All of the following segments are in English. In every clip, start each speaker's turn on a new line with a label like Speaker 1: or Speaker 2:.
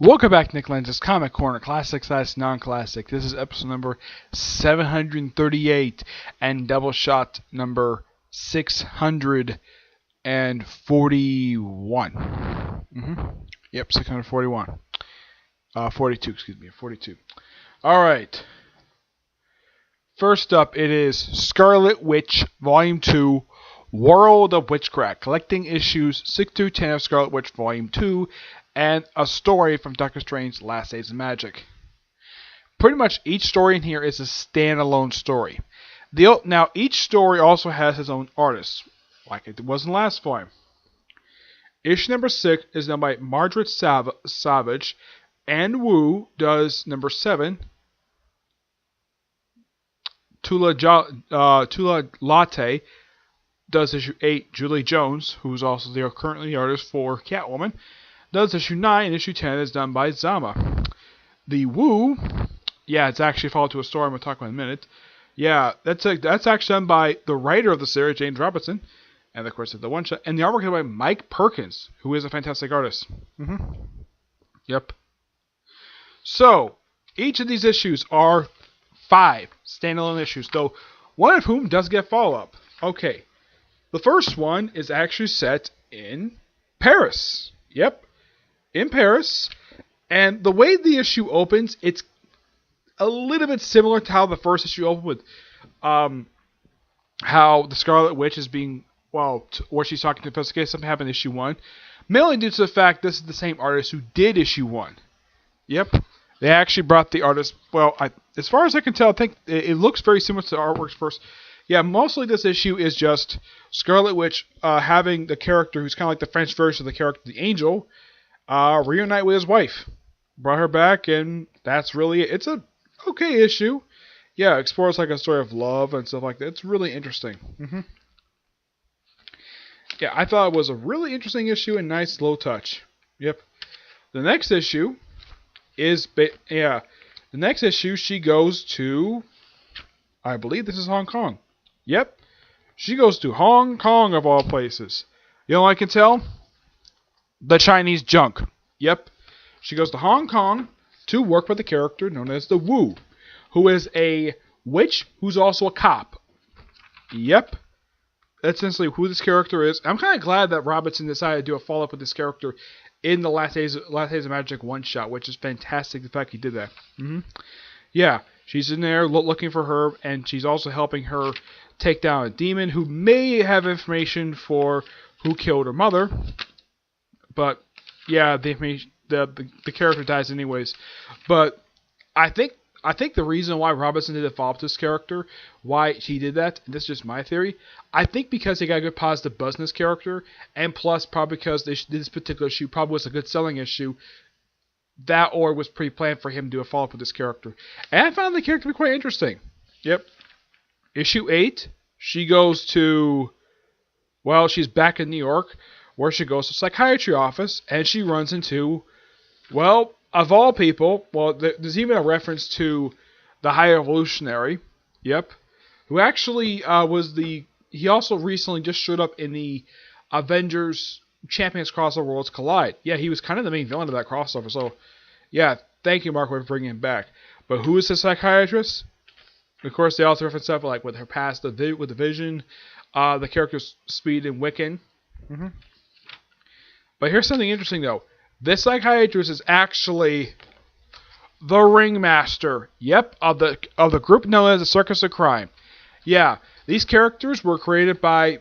Speaker 1: Welcome back to Nick Lenz's Comic Corner, Classic / Non-Classic. This is episode number 738 and Doubleshot number 641. Yep, 641. 42, excuse me, 42. Alright. First up, it is Scarlet Witch, Volume 2, World of Witchcraft, collecting issues 6 through 10 of Scarlet Witch Volume 2, and a story from Doctor Strange's Last Days of Magic. Pretty much each story in here is a standalone story. Now, each story also has its own artist, like it was in the last volume. Issue number 6 is done by Margaret Savage, and Wu does number 7. Tula Latte does issue 8. Julie Jones, who's also currently the artist for Catwoman, does issue 9, and issue 10 is done by Zama. The Wu, yeah, it's actually followed to a story I'm going to talk about in a minute. Yeah, that's actually done by the writer of the series, James Robinson, and of course the one shot, and the artwork is by Mike Perkins, who is a fantastic artist. Yep. So, each of these issues are 5 standalone issues, though one of whom does get follow-up. Okay, the first one is actually set in Paris. Yep. In Paris, and the way the issue opens, it's a little bit similar to how the first issue opened with how the Scarlet Witch is being, where she's talking to investigate something happened in issue 1, mainly due to the fact this is the same artist who did issue 1. Yep, they actually brought the artist, as far as I can tell, I think it looks very similar to the artworks first. Yeah, mostly this issue is just Scarlet Witch having the character who's kind of like the French version of the character, the Angel, reunite with his wife. Brought her back, and that's really it. It's a okay issue. Yeah, explores like a story of love and stuff like that. It's really interesting. Yeah, I thought it was a really interesting issue and nice low touch. Yep. The next issue is, she goes to, I believe this is Hong Kong. Yep. She goes to Hong Kong of all places. You know what I can tell? The Chinese junk. Yep. She goes to Hong Kong to work with a character known as the Wu, who is a witch who's also a cop. Yep. That's essentially who this character is. I'm kind of glad that Robinson decided to do a follow-up with this character in the Last Days of Magic one-shot, which is fantastic, the fact he did that. Yeah, she's in there looking for her, and she's also helping her take down a demon who may have information for who killed her mother. But yeah, the character dies anyways. But I think the reason why Robinson did a follow-up to this character, why he did that, and this is just my theory, I think because he got a good positive buzz in this character, and plus probably because this particular issue probably was a good selling issue, that or was pre-planned for him to do a follow-up with this character. And I found the character to be quite interesting. Yep. Issue 8, she goes to, she's back in New York, where she goes to a psychiatry office, and she runs into, of all people, there's even a reference to the High Evolutionary, yep, who actually he also recently just showed up in the Avengers Champions crossover Worlds Collide. Yeah, he was kind of the main villain of that crossover, so, yeah, thank you, Mark, for bringing him back. But who is the psychiatrist? Of course, they also reference stuff like with her past, with the Vision, the characters Speed and Wiccan. But here's something interesting, though. This psychiatrist is actually the ringmaster. Yep, of the group known as the Circus of Crime. Yeah, these characters were created by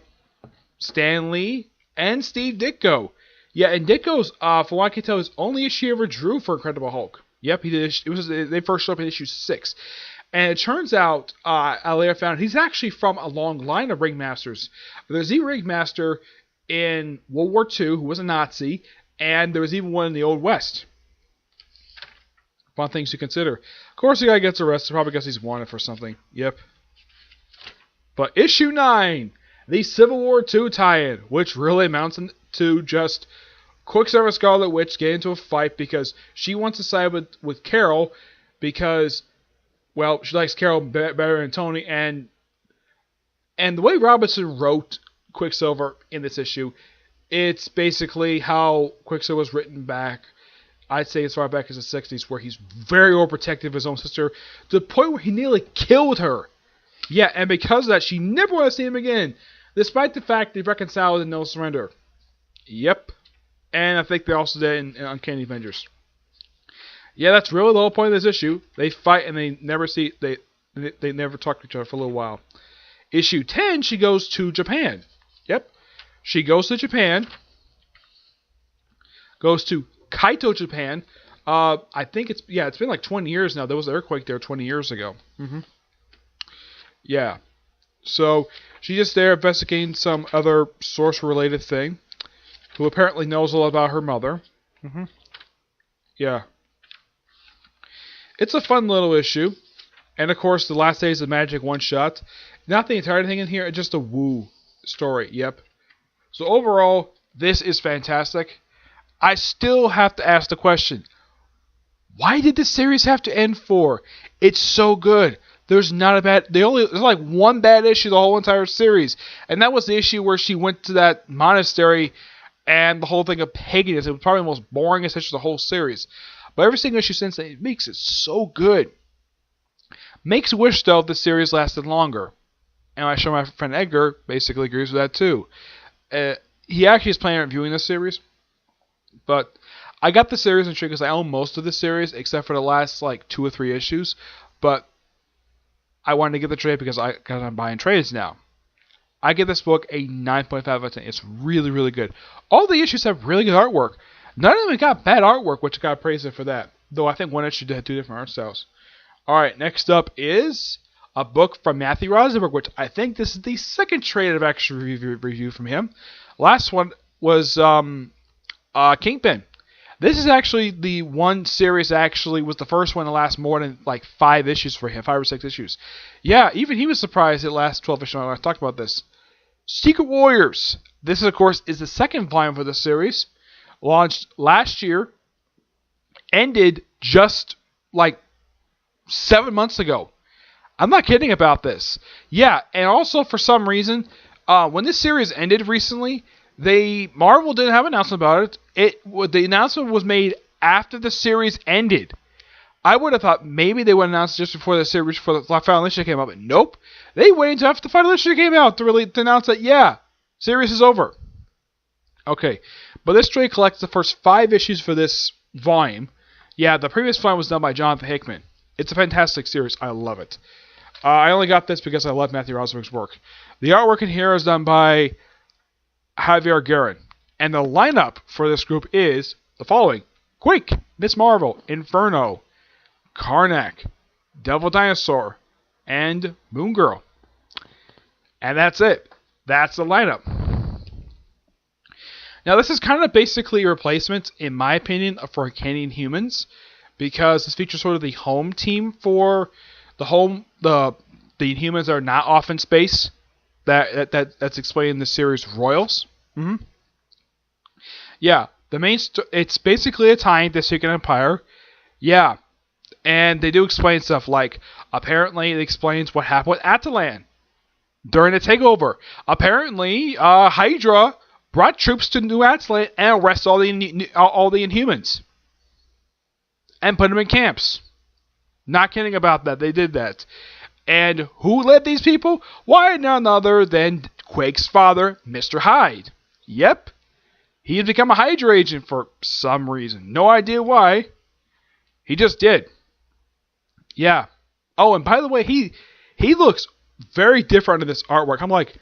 Speaker 1: Stan Lee and Steve Ditko. Yeah, and Ditko's, from what I can tell, his only issue he ever drew for Incredible Hulk. Yep, he did. They first showed up in issue 6. And it turns out, I later found he's actually from a long line of ringmasters. There's the ringmaster in World War II who was a Nazi, and there was even one in the Old West. Fun things to consider. Of course, the guy gets arrested, probably because he's wanted for something. Yep. But issue 9, the Civil War II tie-in, which really amounts to just Quicksilver Scarlet Witch get into a fight because she wants to side with Carol because, she likes Carol better than Tony, and the way Robinson wrote Quicksilver in this issue, it's basically how Quicksilver was written back I'd say as far back as the 60s, where he's very overprotective of his own sister, to the point where he nearly killed her. Yeah, and because of that, she never wanted to see him again, despite the fact they reconciled in No Surrender. Yep. And I think they also did in Uncanny Avengers. Yeah, that's really the whole point of this issue. They fight and they never talk to each other for a little while. Issue 10, she goes to Japan. Yep. She goes to Japan. Goes to Kaito, Japan. I think it's been like 20 years now. There was an earthquake there 20 years ago. Yeah. So she's just there investigating some other source-related thing, who apparently knows a lot about her mother. Yeah. It's a fun little issue. And of course, the Last Days of Magic one-shot. Not the entire thing in here, it's just a woo story. Yep. So overall, this is fantastic. I still have to ask the question, why did the series have to end for? It's so good. There's like one bad issue the whole entire series. And that was the issue where she went to that monastery and the whole thing of paganism. It was probably the most boring issue of the whole series. But every single issue since then, it makes it so good. Makes wish, though, the series lasted longer. And I show my friend Edgar basically agrees with that, too. He actually is planning on reviewing this series. But I got the series in trade because I own most of the series, except for the last, like, 2 or 3 issues. But I wanted to get the trade because I'm buying trades now. I give this book a 9.5 out of 10. It's really, really good. All the issues have really good artwork. None of them got bad artwork, which I got to praise it for that. Though I think one issue had 2 different art styles. Alright, next up is a book from Matthew Rosenberg, which I think this is the second trade I've actually reviewed from him. Last one was Kingpin. This is actually the one series that actually was the first one to last more than like 5 issues for him, 5 or 6 issues. Yeah, even he was surprised it lasted 12 issues when I talked about this. Secret Warriors. This, of course, is the second volume for the series. Launched last year. Ended just like 7 months ago. I'm not kidding about this. Yeah, and also for some reason, when this series ended recently, Marvel didn't have an announcement about it. The announcement was made after the series ended. I would have thought maybe they would announce it just before the final issue came out, but nope. They waited until after the final issue came out to announce that, yeah, series is over. Okay, but this trade collects the first 5 issues for this volume. Yeah, the previous volume was done by Jonathan Hickman. It's a fantastic series. I love it. I only got this because I love Matthew Rosenberg's work. The artwork in here is done by Javier Guerin. And the lineup for this group is the following. Quake, Miss Marvel, Inferno, Karnak, Devil Dinosaur, and Moon Girl. And that's it. That's the lineup. Now this is kind of basically a replacement, in my opinion, for Canadian Humans. Because this features sort of the home team for the humans that are not off in space. That's explained in the series Royals. Yeah, it's basically a tie-in to Secret Empire. Yeah, and they do explain stuff like, apparently it explains what happened with Atalan during the takeover. Apparently, Hydra brought troops to New Atalan and arrested all the Inhumans. And put them in camps. Not kidding about that. They did that. And who led these people? Why, none other than Quake's father, Mr. Hyde. Yep. He had become a Hydra agent for some reason. No idea why. He just did. Yeah. Oh, and by the way, he looks very different in this artwork. I'm like,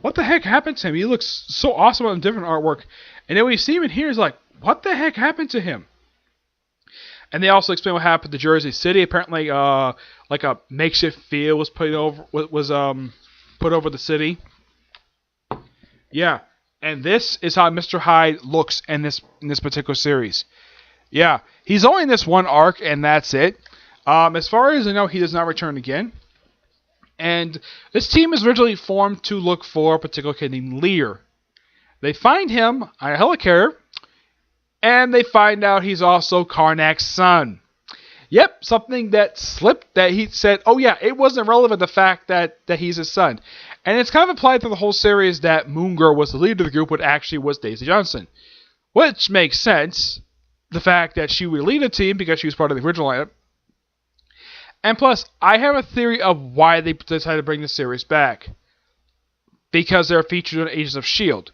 Speaker 1: what the heck happened to him? He looks so awesome on different artwork. And then when you see him in here, it's like, what the heck happened to him? And they also explain what happened to Jersey City. Apparently, like a makeshift field was put over the city. Yeah, and this is how Mr. Hyde looks in this particular series. Yeah, he's only in this one arc, and that's it. As far as I know, he does not return again. And this team is originally formed to look for a particular kid named Lear. They find him on a helicarrier. And they find out he's also Karnak's son. Yep, something that slipped that he said, oh yeah, it wasn't relevant the fact that he's his son. And it's kind of implied through the whole series that Moon Girl was the leader of the group, but actually was Daisy Johnson. Which makes sense. the fact that she would lead a team because she was part of the original lineup. And plus, I have a theory of why they decided to bring the series back. Because they're featured on Agents of S.H.I.E.L.D.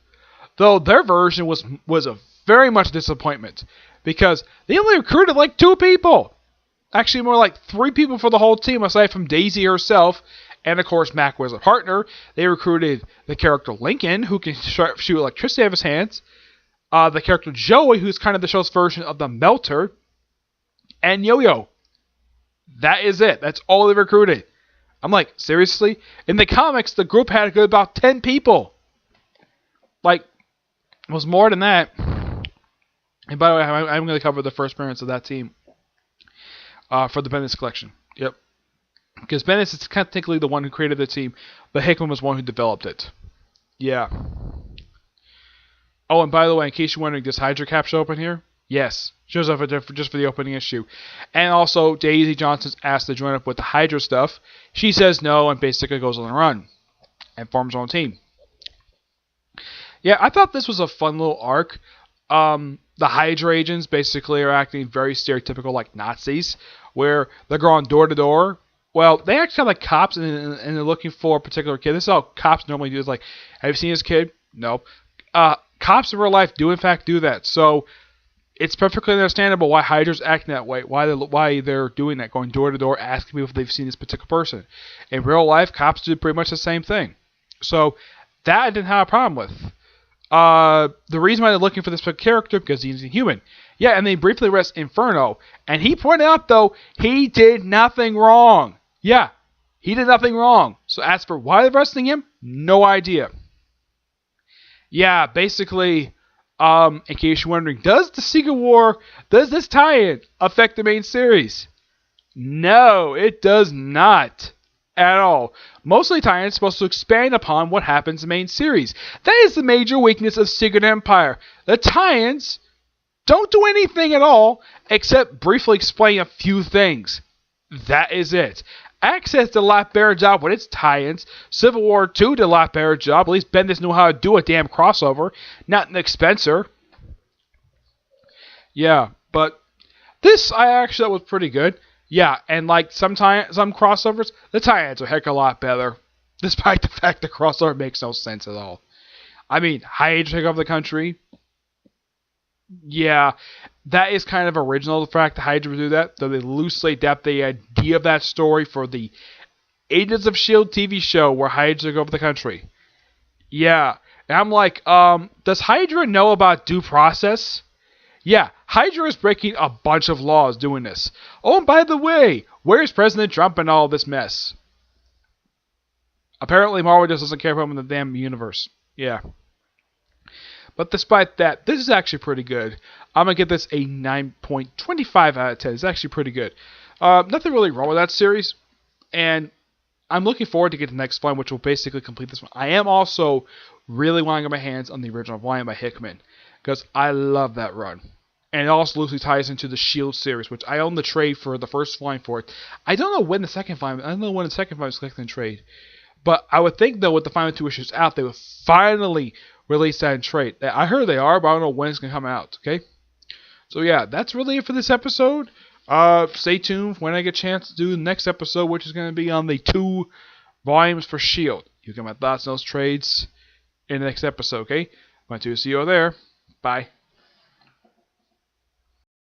Speaker 1: Though their version was a very much disappointment. Because they only recruited like 2 people. Actually, more like 3 people for the whole team, aside from Daisy herself. And of course, Mac was a partner. They recruited the character Lincoln, who can shoot electricity out of his hands. The character Joey, who's kind of the show's version of the Melter. And Yo-Yo. That is it. That's all they recruited. I'm like, seriously? In the comics, the group had about 10 people. Like, it was more than that. And by the way, I'm going to cover the first appearance of that team for the Bendis collection. Yep. Because Bendis is technically the one who created the team, but Hickman was the one who developed it. Yeah. Oh, and by the way, in case you're wondering, does Hydra Cap show up in here? Yes. Shows up just for the opening issue. And also, Daisy Johnson's asked to join up with the Hydra stuff. She says no and basically goes on the run. And forms her own team. Yeah, I thought this was a fun little arc. The Hydra agents basically are acting very stereotypical like Nazis. Where they're going door to door. Well, they act kind of like cops and they're looking for a particular kid. This is how cops normally do. It's like, have you seen this kid? No. Cops in real life do in fact do that. So it's perfectly understandable why Hydra's acting that way, why they're doing that, going door to door, asking people if they've seen this particular person. In real life, cops do pretty much the same thing. So that I didn't have a problem with. The reason why they're looking for this character, because he's a human. Yeah, and they briefly arrest Inferno, and he pointed out, though, he did nothing wrong. Yeah, he did nothing wrong. So as for why they're arresting him, no idea. Yeah, basically, in case you're wondering, does the Secret War, does this tie-in affect the main series? No, it does not. At all. Mostly tie-in is supposed to expand upon what happens in the main series. That is the major weakness of Secret Empire. The tie-ins don't do anything at all except briefly explain a few things. That is it. Access did a lot better job with its tie-ins. Civil War 2 did a lot better job. At least Bendis knew how to do a damn crossover. Not Nick Spencer. Yeah, but this I actually thought was pretty good. Yeah, and like some crossovers, the tie-ins are a heck of a lot better. Despite the fact the crossover makes no sense at all. I mean, Hydra take over the country. Yeah, that is kind of original, the fact that Hydra would do that. Though they loosely adapt the idea of that story for the Agents of S.H.I.E.L.D. TV show where Hydra took over the country. Yeah, and I'm like, does Hydra know about due process? Yeah, Hydra is breaking a bunch of laws doing this. Oh, and by the way, where's President Trump in all this mess? Apparently Marvel just doesn't care about him in the damn universe. Yeah. But despite that, this is actually pretty good. I'm going to give this a 9.25 out of 10. It's actually pretty good. Nothing really wrong with that series. And I'm looking forward to getting the next volume, which will basically complete this one. I am also really wanting to get my hands on the original volume by Hickman. Because I love that run. And it also loosely ties into the S.H.I.E.L.D. series, which I own the trade for the first volume for it. I don't know when the second volume is collected in trade. But I would think, though, with the final 2 issues out, they would finally release that in trade. I heard they are, but I don't know when it's going to come out, okay? So, yeah, that's really it for this episode. Stay tuned when I get a chance to do the next episode, which is going to be on the 2 volumes for S.H.I.E.L.D. You get my thoughts on those trades in the next episode, okay? Want to see you there. Bye.